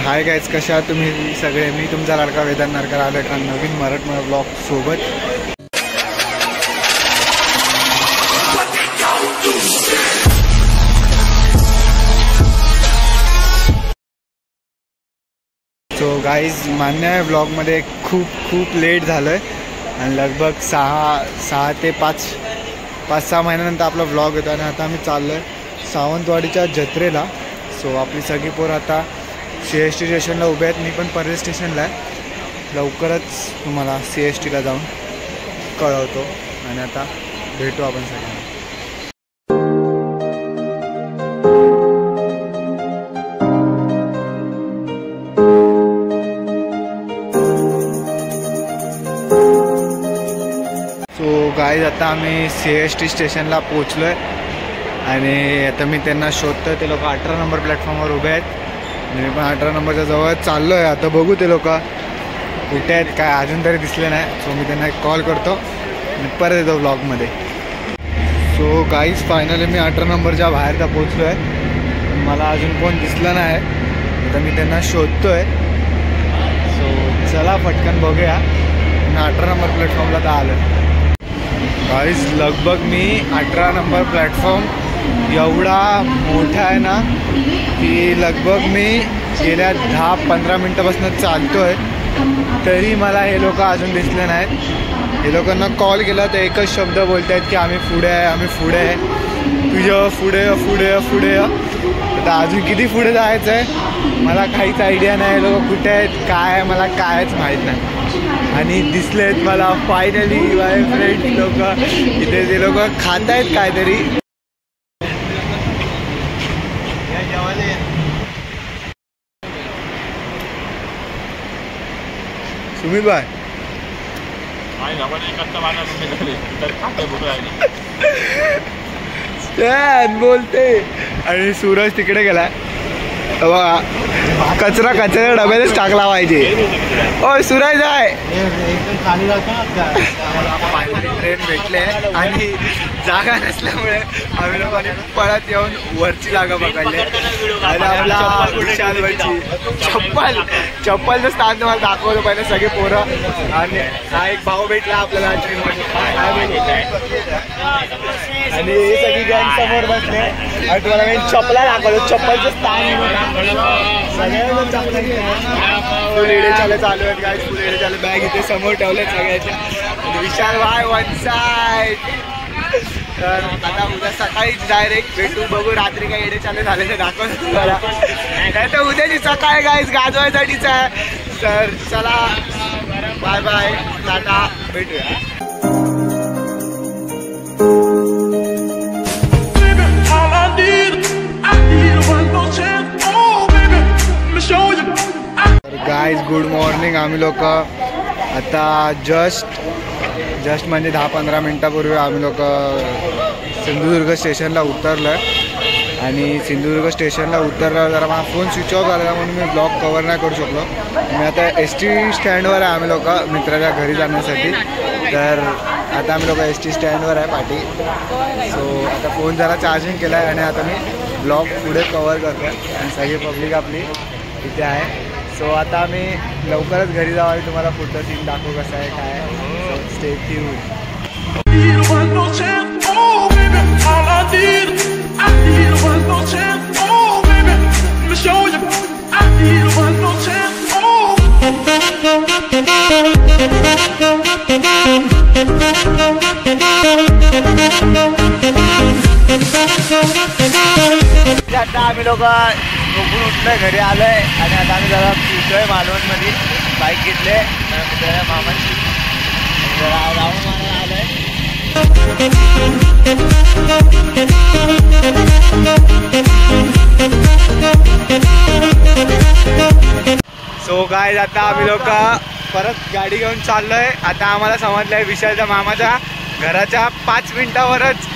Hi guys, कशा आहात तुम्ही सगळे? मी तुमचा लाडका वेदांत नारकर आलो एका नवीन मराठमोळा ब्लॉग सोबत. सो गाईज, मान्य आहे ब्लॉगमध्ये खूप लेट झालं आहे आणि लगभग सहा ते पाच 6 महिन्यानंतर आपला ब्लॉग येतो आणि आता आम्ही चाललो आहे सावंतवाडीच्या जत्रेला. सो आपली सगळी पोरं आता CST स्टेशनला उभे आहेत. मी पण पर्ले स्टेशनला आहे. लवकरच तुम्हाला CSTला जाऊन कळवतो आणि आता भेटू आपण सगळ्यांना. सो गाईज, आता आम्ही CST स्टेशनला पोचलो आहे आणि आता मी त्यांना शोधतो. ते लोक 18 नंबर प्लॅटफॉर्मवर उभे आहेत. मी पण 18 नंबरच्या जवळ चाललो आहे. आता बघू ते लोक कुठे आहेत, काय अजून तरी दिसले नाही. सो मी त्यांना एक कॉल करतो आणि परत येतो ब्लॉगमध्ये. सो गाईज, फायनली मी 18 नंबरच्या बाहेरचा पोचलो आहे. मला अजून कोण दिसलं नाही. आता मी त्यांना शोधतो आहे. सो चला पटकन बघूया. मी 18 नंबर प्लॅटफॉर्मला तर आलो. गाईज, लगभग मी 18 नंबर प्लॅटफॉर्म एवढा मोठा आहे ना की लगभग मी गेल्या 10-15 मिनटापासून चालतो आहे, तरी मला हे लोक अजून दिसले नाहीत. हे लोकांना कॉल केला तर एकच शब्द बोलत आहेत की आम्ही पुढे आहे, आम्ही पुढे आहे. तुझं पुढे. आता अजून किती पुढे जायचं आहे मला काहीच आयडिया नाही. हे लोक कुठे आहेत, काय आहे, मला कायच माहीत नाही. आणि दिसलेत मला फायनली माय फ्रेंड लोक. इथे ते लोक खात आहेत काहीतरी. सुमित भाई बोलते आणि सूरज तिकडे गेलाय. कचरा डब्यातच टाकला पाहिजे. ओ सूरज आहे. ट्रेन भेटले आणि जागा नसल्यामुळे आम्ही लोकांनी पळत येऊन वरची जागा पकडली आणि आपला चप्पलचं स्थान तुम्हाला दाखवलं पाहिजे सगळे पोरं. आणि हा एक भाऊ भेटला आपल्याला ट्रेनमध्ये आणि हे सगळी गँग समोर बसले आणि तुम्हाला मी चप्पला दाखवलं. चप्पलचं स्थान सगळ्यांना चप्पल फुल एडे चालू आहेत गाईज. फुल एडे चालू. बॅग इथे समोर ठेवले सगळ्याच्या. विशाल भाई वन साईड. तर आता उद्या सकाळी डायरेक्ट भेटू. बघू रात्री काही एडे चालू झाले तर दाखवतो तुम्हाला. नाही तर उद्याची सकाळ गाईज गाजवायसाठीच आहे. तर चला, बाय बाय, टाटा, भेटूया. Guys, good morning. आम्ही लोक आता जस्ट म्हणजे 10-15 मिनटापूर्वी आम्ही लोक सिंधुदुर्ग स्टेशनला उतरलो आहे. आणि सिंधुदुर्ग स्टेशनला उतरल्यावर जरा माझा फोन स्विच ऑफ झाला म्हणून मी ब्लॉग कवर नाही करू शकलो. मी आता ST स्टँडवर आहे आम्ही लोक मित्राच्या घरी जाण्यासाठी. तर आता आम्ही लोक ST स्टँडवर आहे पाठी. सो आता फोन जरा चार्जिंग केला आहे आणि आता मी ब्लॉग पुढे कवर करतो आहे आणि सगळी पब्लिक आपली इथे आहे. सो आता आम्ही लवकरच घरी जाऊ आणि तुम्हाला पुढचं सीन दाखवू कसं आहे काय आहे. Stay tune. आता आम्ही लोक झोपून उठलोय, घरी आलोय आणि आता आम्ही जरा फिरतोय मालवणमध्ये. बाईक घेतले मित्राच्या मामाची. जरा राऊंड मारायला आलोय. सो गाईज, आता आम्ही लोक परत गाडी घेऊन चाललोय. आता आम्हाला समजलंय विशालच्या मामाच्या घराच्या 5 मिनिटावरच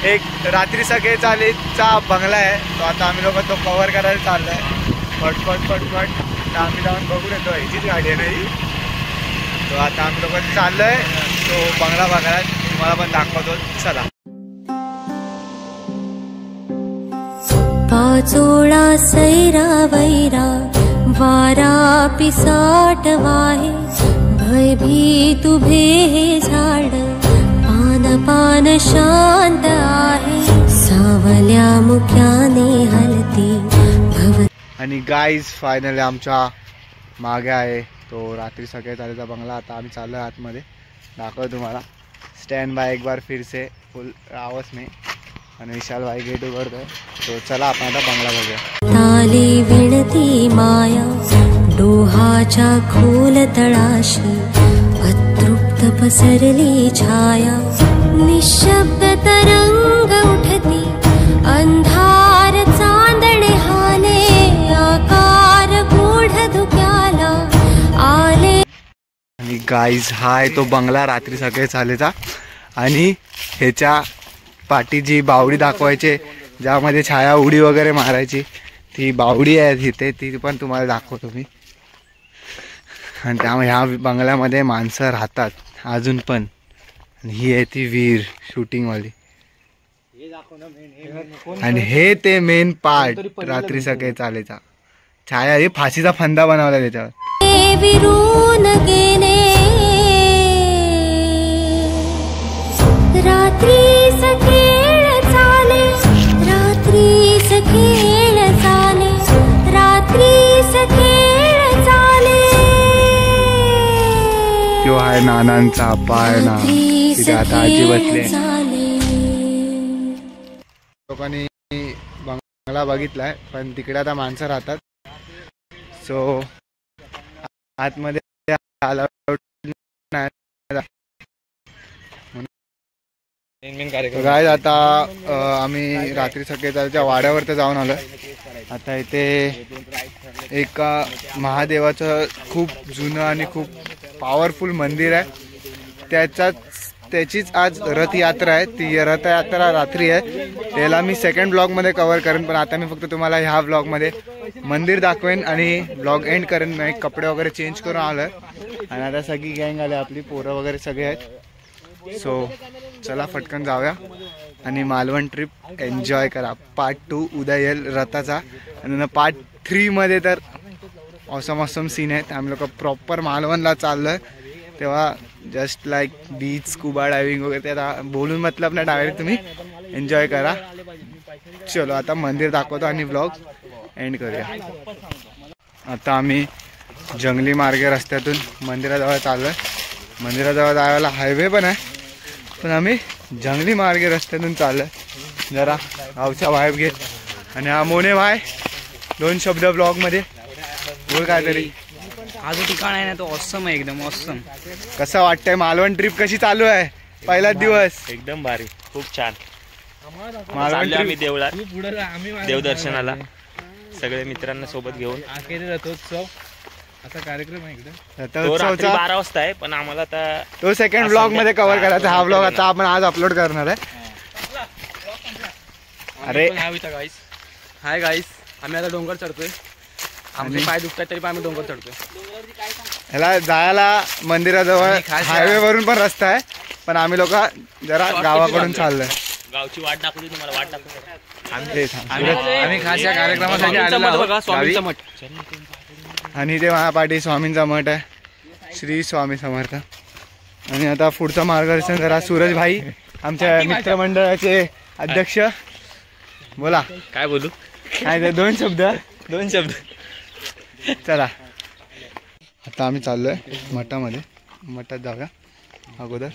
एक रात्री सगळे चालीचा बंगला आहे. तो आता आम्ही लोक तो कव्हर करायला चाललो आहे. पटपट तर आम्ही जाऊन बघून येतो. ह्याचीच गाडी आहे नाही. तो आता आम्ही लोक चाललो आहे तो बंगला बघायला. तुम्हाला पण दाखवतो, चला. पाचोळा सैरा वैरा वा पिसाट वाहे भयभीत उभे हे झाड पान पान शांत आहे सावल्या मुक्याने हलती भव. आणि गाईज फायनली आमच्या मागे आहे तो रात्री सकाळी चालेचा बंगला. आता आम्ही चाललो आतमध्ये, दाखव तुम्हाला. स्टँड बाय एक बार फिर से फुल आवाज में आणि विशाल भाई गेट उघडतोय. तो चला आपण आता बंगला बघूया. ताली विणती माया डोहाच्या खोल तळाशी अतृप्त पसरली छाया निशब्द तरंग उठती अंधार चांदणे हाले आकार गूढ धुक्याला आले. आणि गाईज हा आहे तो बंगला रात्री सकाळी चालेचा. आणि ह्याच्या पाठी जी बावडी दाखवायचे ज्यामध्ये छाया उडी वगैरे मारायची ती बावडी आहे तिथे, ती पण तुम्हाला दाखवतो मी. आणि त्यामुळे ह्या बंगल्यामध्ये माणसं राहतात अजून पण. आणि ही आहे ती विहीर शूटिंगवाली. आणि हे ते मेन पार्ट रात्री सकाळी चालेचा. छाया हे फाशीचा फंदा बनवला त्याच्यावर. विरून गेले रात्री सखेळ चाले रात्री सखेळ चाले रात्री सखेळ चाले. तो आहे नानांचा पाळणा, तिथे आता आजी बसले. लोकांनी बंगला बघितलाय पण तिकडे आता माणसं राहतात. सो आतमध्ये गाईज आता आम्ही रात्री सकाळी त्याच्या वाड्यावर तर जाऊन आलो. आता इथे एका महादेवाचं खूप जुनं आणि खूप पॉवरफुल मंदिर आहे. त्याचीच आज रथयात्रा आहे. ती रथयात्रा रात्री आहे. त्याला मी सेकंड ब्लॉगमध्ये कव्हर करेन, पण आता मी फक्त तुम्हाला ह्या ब्लॉगमध्ये मंदिर दाखवेन आणि ब्लॉग एंड करेन. मी कपडे वगैरे चेंज करून आलो आहे आणि आता सगळी गँग आली, आपली पोरं वगैरे सगळे आहेत. सो चला फटकन जाऊया आणि मालवण ट्रिप एन्जॉय करा. पार्ट 2 उद्या येईल रथाचा. आणि पार्ट 3 मध्ये तर ऑसम सीन आहेत. आम्ही लोक प्रॉपर मालवणला चाललोय तेव्हा just like beach scuba diving वगैरे ते आता बोलून मतलब ना, डायरेक्ट तुम्ही एन्जॉय करा. चलो आता मंदिर दाखवतो आणि ब्लॉग एंड करूया. आता आम्ही जंगली मार्गे रस्त्यातून मंदिराजवळ चाललोय. मंदिराजवळ जायला हायवे पण आहे, पण आम्ही जंगली मार्गे रस्त्यातून चाललोय जरा गावचा वाईब घेत. आणि हा मोने भाई 2 शब्द ब्लॉगमध्ये बोल काहीतरी. हा जो ठिकाण आहे ना तो ऑसम आहे, एकदम ऑसम. कसं वाटतंय मालवण ट्रिप कशी चालू आहे? पहिलाच दिवस एकदम भारी, खूप छान. मालवण आम्ही देवळात देवदर्शनाला सगळे मित्रांना सोबत घेऊन. रथोत्सव असा कार्यक्रम आहे इकडे. रथोत्सवचा 12 वाजता आहे, पण आम्हाला आता तो सेकंड ब्लॉग मध्ये कव्हर करायचा. हा ब्लॉग आता आपण आज अपलोड करणार आहे. अरे हाय गाईस, आम्ही आता डोंगर चढतोय. आमचे पाय दुखतात तरी पण आम्ही डोंगर चढतोय. ह्याला जायला मंदिराजवळ हायवे वरून पण रस्ता आहे, पण आम्ही लोक जरा गावाकडून चाललोय. गावची वाट दाखवली तुम्हाला, वाट दाखवली. आम्ही खास या कार्यक्रमासाठी आलेलो आहोत. स्वामींचा मठ. आणि ते महापाठी स्वामींचा मठ आहे, श्री स्वामी समर्थ. आणि आता पुढचं मार्गदर्शन करा सूरज भाई, आमच्या मित्रमंडळाचे अध्यक्ष. बोला काय बोलू, काय ते 2 शब्द. चला आता आम्ही चाललोय मठामध्ये. मठात जाऊया अगोदर.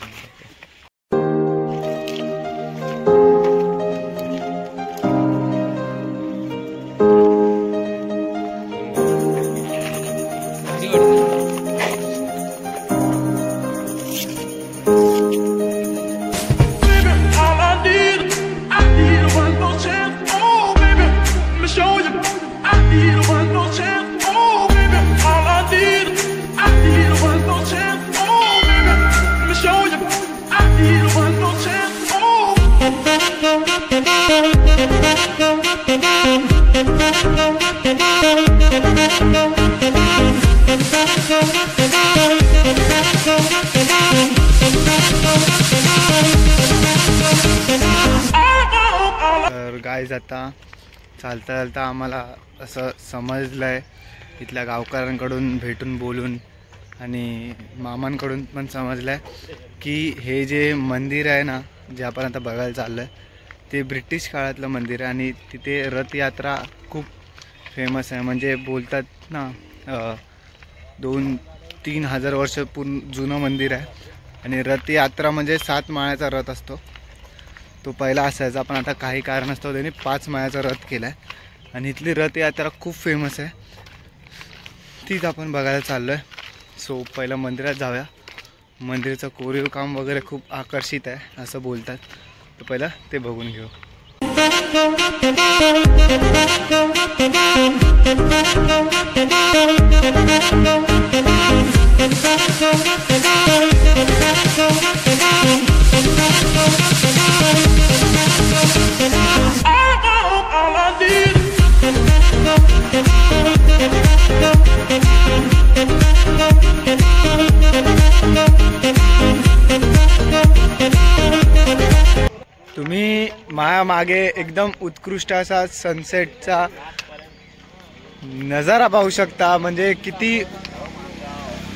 तर गाईज आता चालता चालता आम्हाला असं समजलंय इथल्या गावकऱ्यांकडून भेटून बोलून आणि मामांकडून पण समजलं आहे की हे जे मंदिर आहे ना, जे आपण आता बघायला चाललो आहे, ते ब्रिटिश काळातलं मंदिर आहे आणि तिथे रथयात्रा खूप फेमस आहे. म्हणजे बोलतात ना 2-3 हजार वर्ष पूर्ण जुनं मंदिर आहे आणि रथयात्रा म्हणजे 7 माळ्याचा रथ असतो. तो पहिला असायचा, पण आता काही कारणास्तव त्यांनी 5 माळ्याचा रथ केला आहे आणि इथली रथयात्रा खूप फेमस आहे. तीच आपण बघायला चाललो आहे. सो पहिलं मंदिरात जाऊया. मंदिराचं कोरीव काम वगैरे खूप आकर्षित आहे असं बोलतात, तर पहिलं ते बघून घेऊ. तुम्ही माझ्या मागे एकदम उत्कृष्ट असा सनसेटचा नजारा पाहू शकता. म्हणजे किती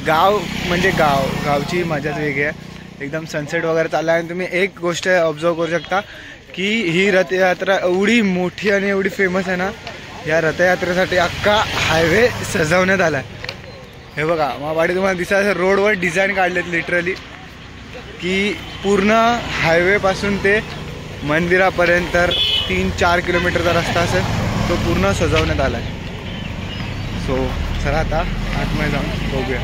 गावची मजाच वेगळी आहे. एकदम सनसेट वगैरे चालला आहे आणि तुम्ही एक गोष्ट ऑब्झर्व करू शकता की ही रथयात्रा एवढी मोठी आणि एवढी फेमस आहे ना, या रथयात्रेसाठी अख्खा हायवे सजवण्यात आला आहे. हे बघा मावाडी तुम्हाला दिसायचं, रोडवर डिझाईन काढलेत लिटरली की पूर्ण हायवेपासून ते मंदिरापर्यंत 3-4 किलोमीटरचा रस्ता असेल, तो पूर्ण सजवण्यात आला आहे. सो चला आता आतमध्ये जाऊन बघूया.